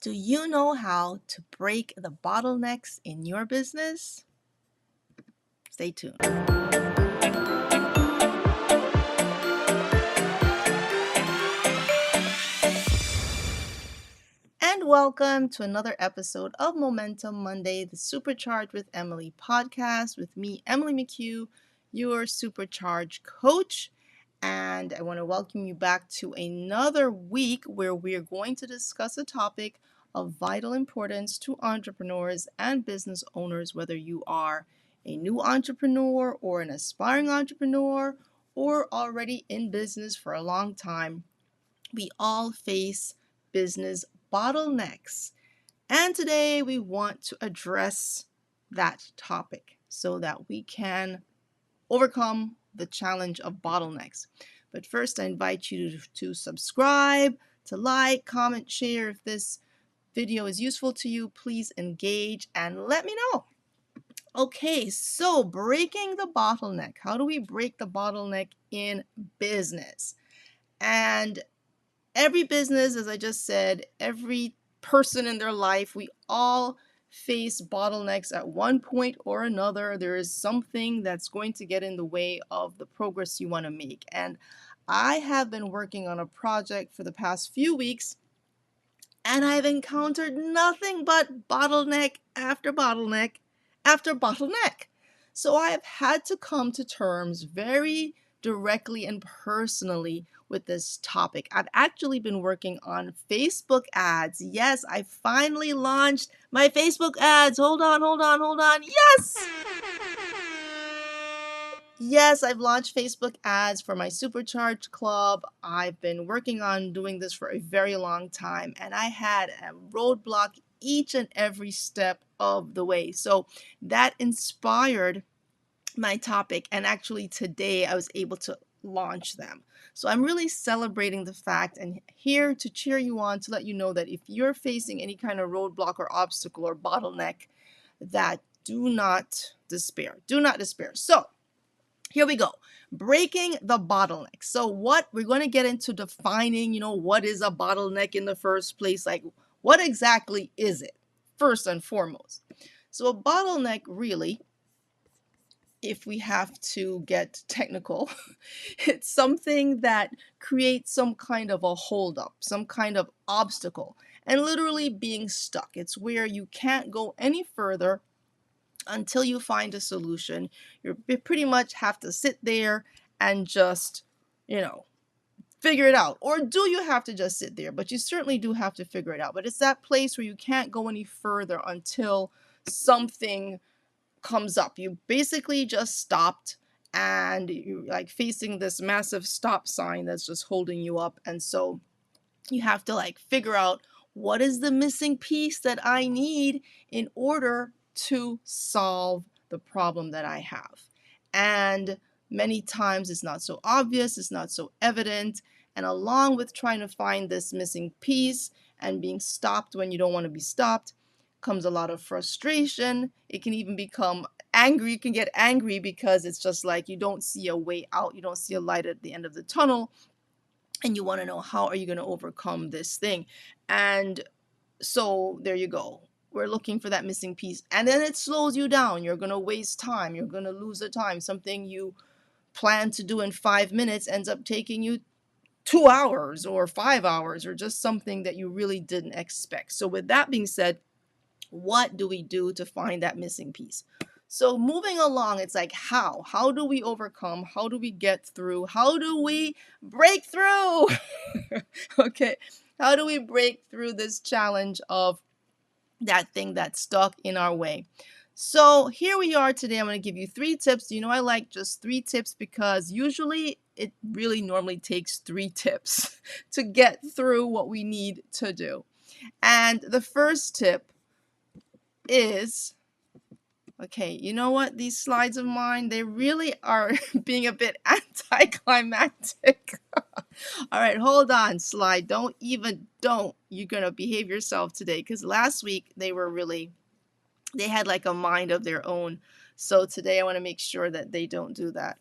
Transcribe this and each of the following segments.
Do you know how to break the bottlenecks in your business? Stay tuned. And welcome to another episode of Momentum Monday, the Supercharged with Emily podcast with me, Emily McHugh, your Supercharged coach. And I want to welcome you back to another week where we are going to discuss a topic of vital importance to entrepreneurs and business owners, whether you are a new entrepreneur or an aspiring entrepreneur or already in business for a long time. We all face business bottlenecks. And today we want to address that topic so that we can overcome the challenge of bottlenecks. But first, I invite you to subscribe, to like, comment, share. If this video is useful to you, please engage and let me know. Okay, so breaking the bottleneck. How do we break the bottleneck in business? And every business, as I just said, every person in their life, we all face bottlenecks at one point or another. There is something that's going to get in the way of the progress you want to make. And I have been working on a project for the past few weeks, and I've encountered nothing but bottleneck after bottleneck after bottleneck. So I have had to come to terms very directly and personally with this topic. I've actually been working on Facebook ads. Yes, I finally launched my Facebook ads. Hold on. Yes! Yes, I've launched Facebook ads for my Supercharged Club. I've been working on doing this for a very long time, and I had a roadblock each and every step of the way. So that inspired my topic, and actually today I was able to launch them. So I'm really celebrating the fact and here to cheer you on, to let you know that if you're facing any kind of roadblock or obstacle or bottleneck, that do not despair. Do not despair. So here we go. Breaking the bottleneck. So what we're going to get into defining, what is a bottleneck in the first place? Like, what exactly is it? First and foremost. So a bottleneck really, if we have to get technical, it's something that creates some kind of a holdup, some kind of obstacle, and literally being stuck. It's where you can't go any further until you find a solution. You pretty much have to sit there and just, figure it out. Or do you have to just sit there? But you certainly do have to figure it out. But it's that place where you can't go any further until something comes up. You basically just stopped and you're like facing this massive stop sign that's just holding you up. And so you have to figure out, what is the missing piece that I need in order to solve the problem that I have. And many times it's not so obvious, it's not so evident. And along with trying to find this missing piece and being stopped when you don't want to be stopped, comes a lot of frustration. It can even become angry. You can get angry because it's just like you don't see a way out. You don't see a light at the end of the tunnel. And you want to know, how are you going to overcome this thing? And so there you go. We're looking for that missing piece. And then it slows you down. You're going to waste time. You're going to lose the time. Something you plan to do in 5 minutes ends up taking you 2 hours or 5 hours, or just something that you really didn't expect. So with that being said, what do we do to find that missing piece? So moving along, it's like, how do we overcome? How do we get through? How do we break through? Okay. How do we break through this challenge of that thing that's stuck in our way? So here we are today. I'm going to give you 3 tips. I like just 3 tips because usually it really normally takes 3 tips to get through what we need to do. And the first tip is, okay, you know what? These slides of mine, they really are being a bit anticlimactic. All right, hold on, slide. Don't. You're going to behave yourself today, because last week they had like a mind of their own. So today I want to make sure that they don't do that.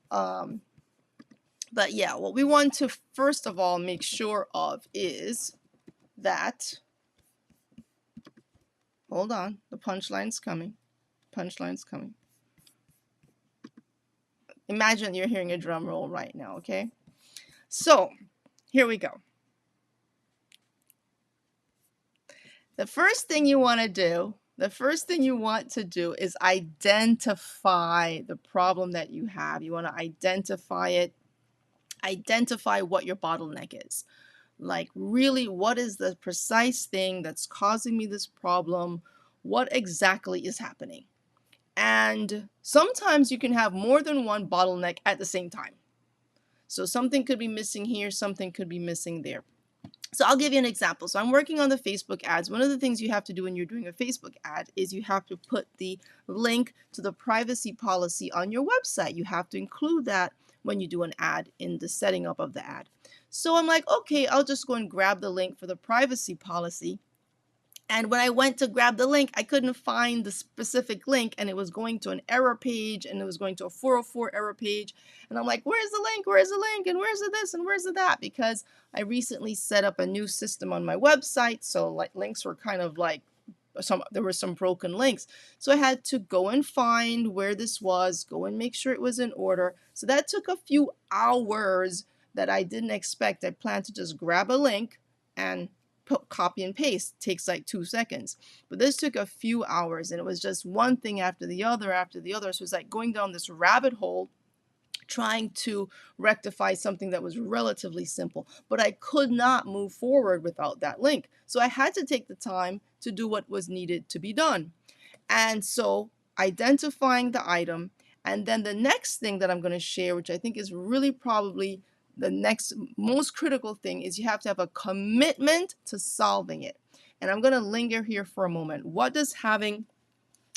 But yeah, what we want to first of all make sure of is that hold on. The punchline's coming. Punchline's coming. Imagine you're hearing a drum roll right now, okay? So, here we go. The first thing you want to do, is identify the problem that you have. You want to identify it, identify what your bottleneck is. Like, really, what is the precise thing that's causing me this problem? What exactly is happening? And sometimes you can have more than one bottleneck at the same time. So something could be missing here, something could be missing there. So I'll give you an example. So I'm working on the Facebook ads. One of the things you have to do when you're doing a Facebook ad is you have to put the link to the privacy policy on your website. You have to include that when you do an ad in the setting up of the ad. So I'm like, okay, I'll just go and grab the link for the privacy policy. And when I went to grab the link, I couldn't find the specific link, and it was going to an error page, and it was going to a 404 error page. And I'm like, where's the link? Where's the link? And where's the this? And where's the that? Because I recently set up a new system on my website. So like links were kind of like there were some broken links. So I had to go and find where this was, go and make sure it was in order. So that took a few hours that I didn't expect. I planned to just grab a link and copy and paste. It takes like 2 seconds. But this took a few hours, and it was just one thing after the other after the other. So it was like going down this rabbit hole trying to rectify something that was relatively simple. But I could not move forward without that link. So I had to take the time to do what was needed to be done. And so identifying the item, and then the next thing that I'm going to share, which I think is really probably the next most critical thing, is you have to have a commitment to solving it. And I'm going to linger here for a moment. What does having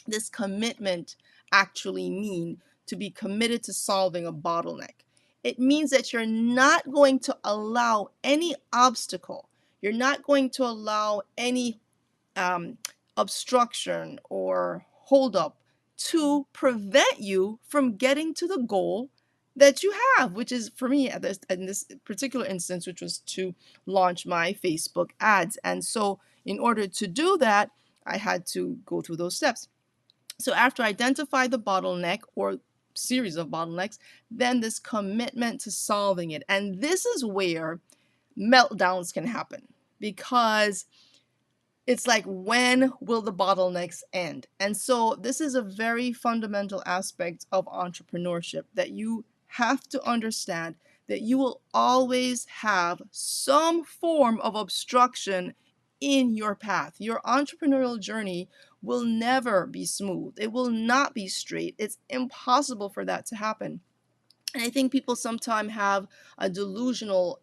this commitment actually mean, to be committed to solving a bottleneck? It means that you're not going to allow any obstacle. You're not going to allow any obstruction or holdup to prevent you from getting to the goal that you have, which is, for me in this particular instance, which was to launch my Facebook ads. And so in order to do that, I had to go through those steps. So after I identify the bottleneck or series of bottlenecks, then this commitment to solving it. And this is where meltdowns can happen, because it's like, when will the bottlenecks end? And so this is a very fundamental aspect of entrepreneurship, that you have to understand that you will always have some form of obstruction in your path. Your entrepreneurial journey will never be smooth. It will not be straight. It's impossible for that to happen. And I think people sometimes have a delusional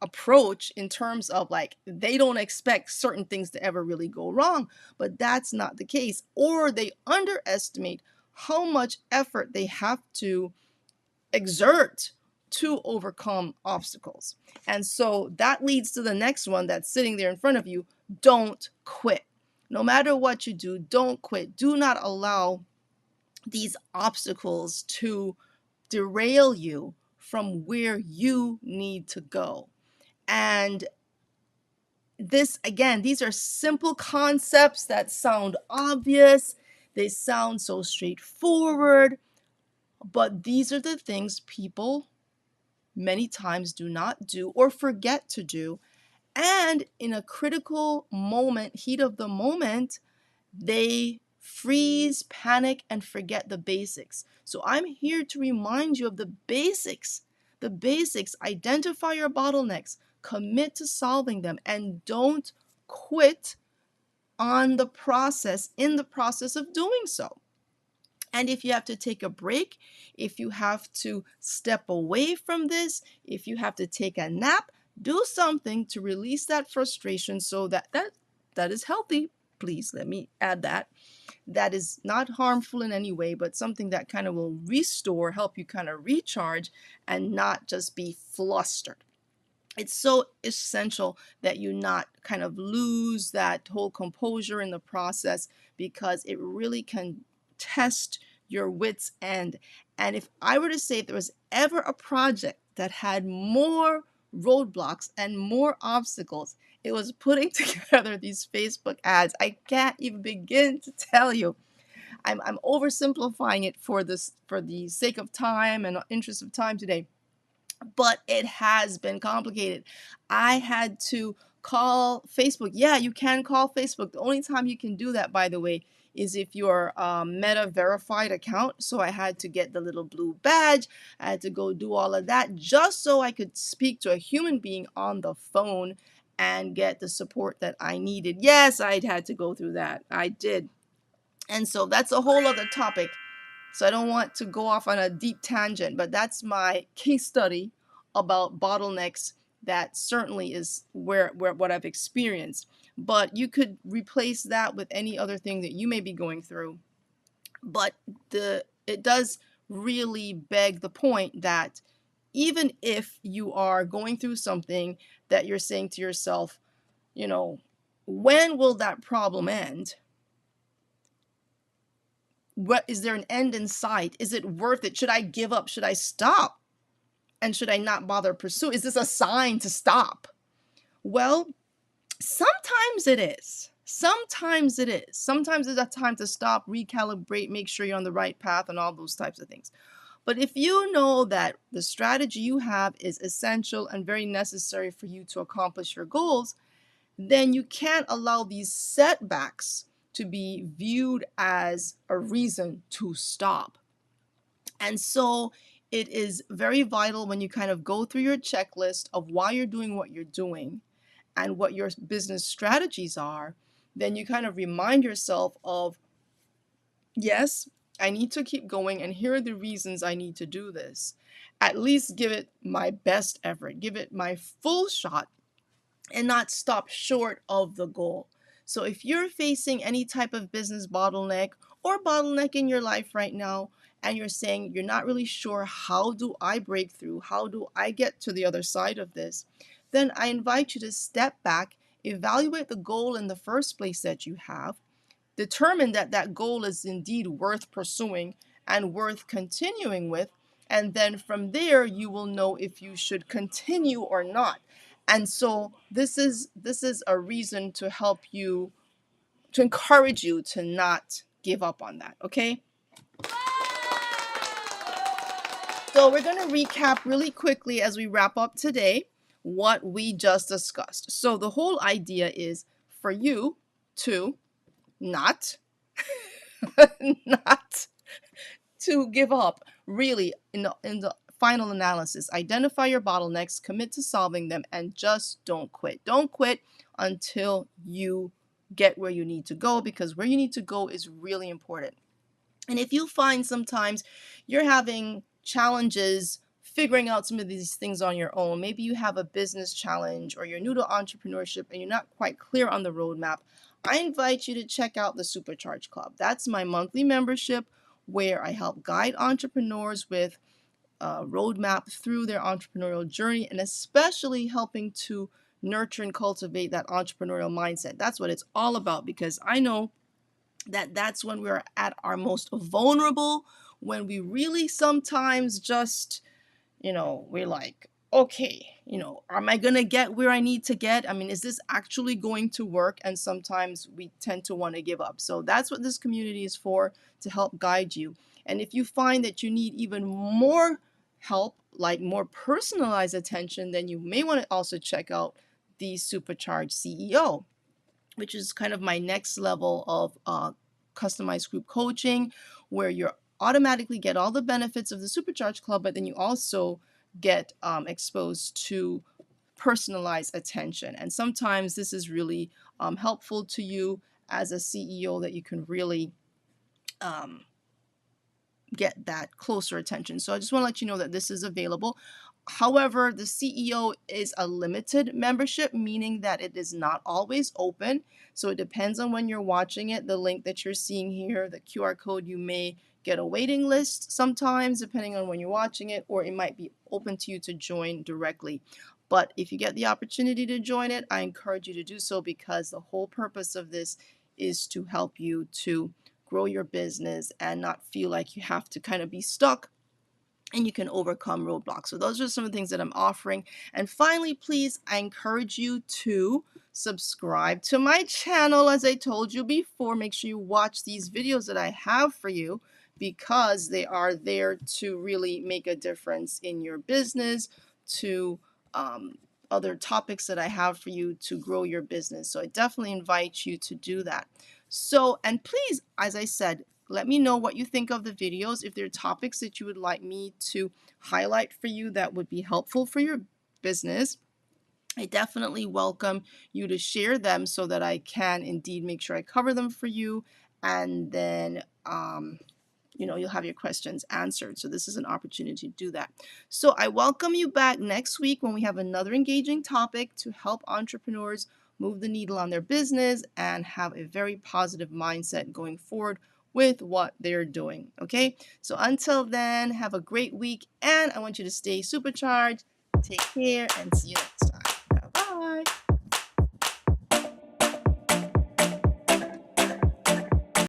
approach in terms of like, they don't expect certain things to ever really go wrong, but that's not the case. Or they underestimate how much effort they have to exert to overcome obstacles. And so that leads to the next one that's sitting there in front of you. Don't quit. No matter what you do, don't quit. Do not allow these obstacles to derail you from where you need to go. And this, again, these are simple concepts that sound obvious. They sound so straightforward, but these are the things people many times do not do or forget to do. And in a critical moment, heat of the moment, they freeze, panic, and forget the basics. So I'm here to remind you of the basics. The basics. Identify your bottlenecks, commit to solving them, and don't quit on the process, in the process of doing so. And if you have to take a break, if you have to step away from this, if you have to take a nap, do something to release that frustration, so that is healthy. Please let me add that. That is not harmful in any way, but something that kind of will restore, help you kind of recharge and not just be flustered. It's so essential that you not kind of lose that whole composure in the process, because it really can test your wits' end. And if I were to say, if there was ever a project that had more roadblocks and more obstacles, it was putting together these Facebook ads. I can't even begin to tell you. I'm oversimplifying it for the sake of time and interest of time today, but it has been complicated. I had to call Facebook. Yeah, you can call Facebook. The only time you can do that, by the way, is if you're a Meta verified account. So I had to get the little blue badge. I had to go do all of that just so I could speak to a human being on the phone and get the support that I needed. Yes, I'd had to go through that. I did. And so that's a whole other topic. So I don't want to go off on a deep tangent, but that's my case study about bottlenecks. That certainly is where what I've experienced. But you could replace that with any other thing that you may be going through. But it does really beg the point that even if you are going through something that you're saying to yourself, you know, when will that problem end? What is there an end in sight? Is it worth it? Should I give up? Should I stop? And should I not bother pursue? Is this a sign to stop? Well, sometimes it is. Sometimes it is. Sometimes it's a time to stop, recalibrate, make sure you're on the right path, and all those types of things. But if you know that the strategy you have is essential and very necessary for you to accomplish your goals, then you can't allow these setbacks to be viewed as a reason to stop. And so it is very vital when you kind of go through your checklist of why you're doing what you're doing and what your business strategies are, then you kind of remind yourself of, yes, I need to keep going, and here are the reasons I need to do this. At least give it my best effort, give it my full shot, and not stop short of the goal. So if you're facing any type of business bottleneck or bottleneck in your life right now, and you're saying you're not really sure, how do I break through? How do I get to the other side of this? Then I invite you to step back, evaluate the goal in the first place that you have, determine that that goal is indeed worth pursuing and worth continuing with, and then from there you will know if you should continue or not. And so this is a reason to help you, to encourage you to not give up on that. Okay, so we're going to recap really quickly as we wrap up today what we just discussed. So the whole idea is for you to not not to give up. Really, in the final analysis, identify your bottlenecks, commit to solving them, and just don't quit. Don't quit until you get where you need to go, because where you need to go is really important. And if you find sometimes you're having challenges figuring out some of these things on your own, maybe you have a business challenge or you're new to entrepreneurship and you're not quite clear on the roadmap, I invite you to check out the Supercharged Club. That's my monthly membership where I help guide entrepreneurs with a roadmap through their entrepreneurial journey, and especially helping to nurture and cultivate that entrepreneurial mindset. That's what it's all about, because I know that that's when we're at our most vulnerable, when we really sometimes just, we're like, okay, am I going to get where I need to get? I mean, is this actually going to work? And sometimes we tend to want to give up. So that's what this community is for, to help guide you. And if you find that you need even more help, like more personalized attention, then you may want to also check out the Supercharged CEO, which is kind of my next level of customized group coaching, where you automatically get all the benefits of the Supercharged Club, but then you also get exposed to personalized attention. And sometimes this is really helpful to you as a CEO, that you can really get that closer attention. So I just want to let you know that this is available. However, the CEO is a limited membership, meaning that it is not always open. So it depends on when you're watching it. The link that you're seeing here, the QR code, you may get a waiting list sometimes, depending on when you're watching it, or it might be open to you to join directly. But if you get the opportunity to join it, I encourage you to do so, because the whole purpose of this is to help you to grow your business and not feel like you have to kind of be stuck and you can overcome roadblocks. So those are some of the things that I'm offering. And finally, please, I encourage you to subscribe to my channel. As I told you before, make sure you watch these videos that I have for you, because they are there to really make a difference in your business, to other topics that I have for you to grow your business. So I definitely invite you to do that. So, and please, as I said, let me know what you think of the videos. If there are topics that you would like me to highlight for you that would be helpful for your business, I definitely welcome you to share them so that I can indeed make sure I cover them for you. And then, you'll have your questions answered. So this is an opportunity to do that. So I welcome you back next week when we have another engaging topic to help entrepreneurs move the needle on their business and have a very positive mindset going forward with what they're doing. Okay, so until then, have a great week, and I want you to stay supercharged. Take care and see you next time. Bye bye.